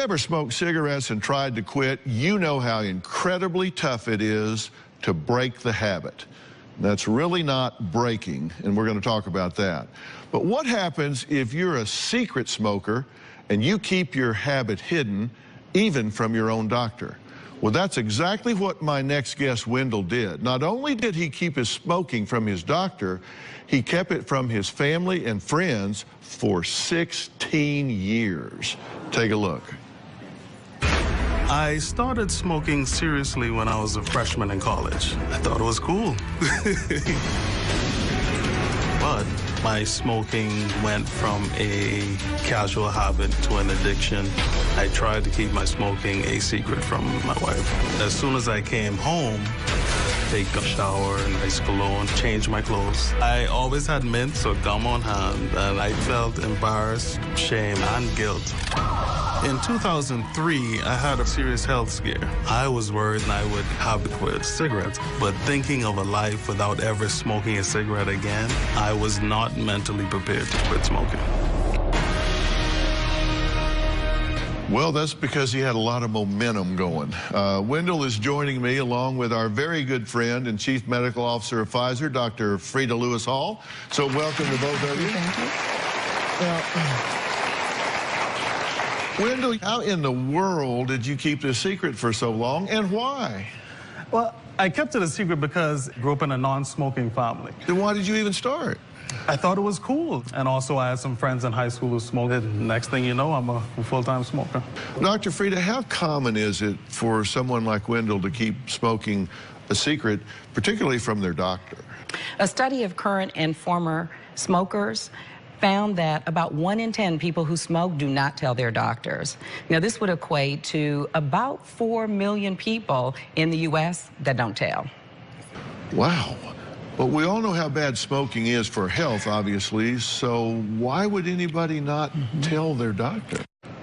ever smoked cigarettes and tried to quit, you know how incredibly tough it is to break the habit. That's really not breaking, and we're going to talk about that. But what happens if you're a secret smoker and you keep your habit hidden, even from your own doctor? Well, that's exactly what my next guest, Wendell, did. Not only did he keep his smoking from his doctor, he kept it from his family and friends for 16 years. Take a look. I started smoking seriously when I was a freshman in college. I thought it was cool. But my smoking went from a casual habit to an addiction. I tried to keep my smoking a secret from my wife. As soon as I came home, take a shower, a nice cologne, change my clothes. I always had mints or gum on hand, and I felt embarrassed, shame, and guilt. In 2003, I had a serious health scare. I was worried I would have to quit cigarettes, but thinking of a life without ever smoking a cigarette again, I was not mentally prepared to quit smoking. Well, that's because he had a lot of momentum going. Wendell is joining me along with our very good friend and Chief Medical Officer of Pfizer, Dr. Frieda Lewis-Hall. So welcome to both of you. Thank you. Wendell, how in the world did you keep this secret for so long, and why? Well, I kept it a secret because I grew up in a non-smoking family. Then why did you even start? I thought it was cool. And also I had some friends in high school who smoked. Next thing you know, I'm a full-time smoker. Dr. Frieda, how common is it for someone like Wendell to keep smoking a secret, particularly from their doctor? A study of current and former smokers found that about 1 in 10 people who smoke do not tell their doctors. Now, this would equate to about 4 million people in the U.S. that don't tell. Wow. But we all know how bad smoking is for health, obviously, so why would anybody not tell their doctor?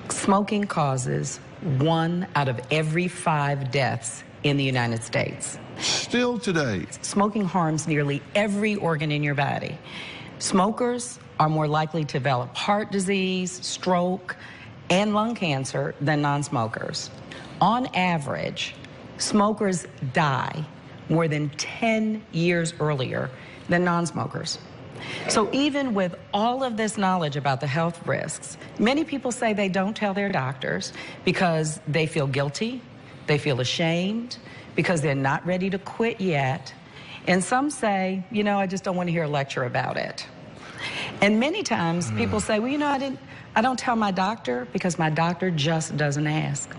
Smoking causes 1 out of every 5 deaths in the United States. Still today. Smoking harms nearly every organ in your body. Smokers are more likely to develop heart disease, stroke, and lung cancer than non-smokers. On average, smokers die more than 10 years earlier than non-smokers. So even with all of this knowledge about the health risks, many people say they don't tell their doctors because they feel guilty, they feel ashamed, because they're not ready to quit yet. And some say, you know, I just don't want to hear a lecture about it. And many times people say, well, you know, I don't tell my doctor because my doctor just doesn't ask.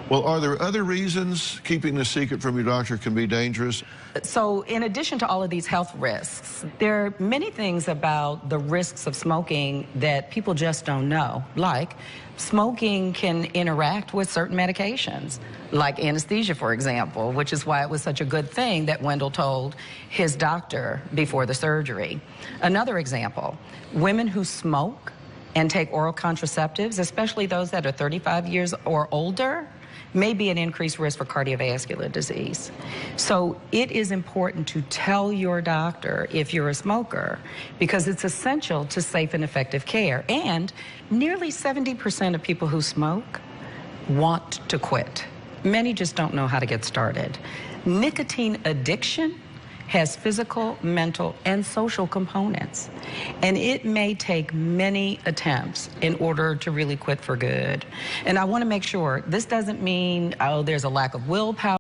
Well, are there other reasons keeping the secret from your doctor can be dangerous? So in addition to all of these health risks, there are many things about the risks of smoking that people just don't know. Like smoking can interact with certain medications, like anesthesia, for example, which is why it was such a good thing that Wendell told his doctor before the surgery. Another example, women who smoke and take oral contraceptives, especially those that are 35 years or older, may be an increased risk for cardiovascular disease. So it is important to tell your doctor if you're a smoker because it's essential to safe and effective care. And nearly 70% of people who smoke want to quit. Many just don't know how to get started. Nicotine addiction has physical, mental, and social components. And it may take many attempts in order to really quit for good. And I want to make sure this doesn't mean, oh, there's a lack of willpower.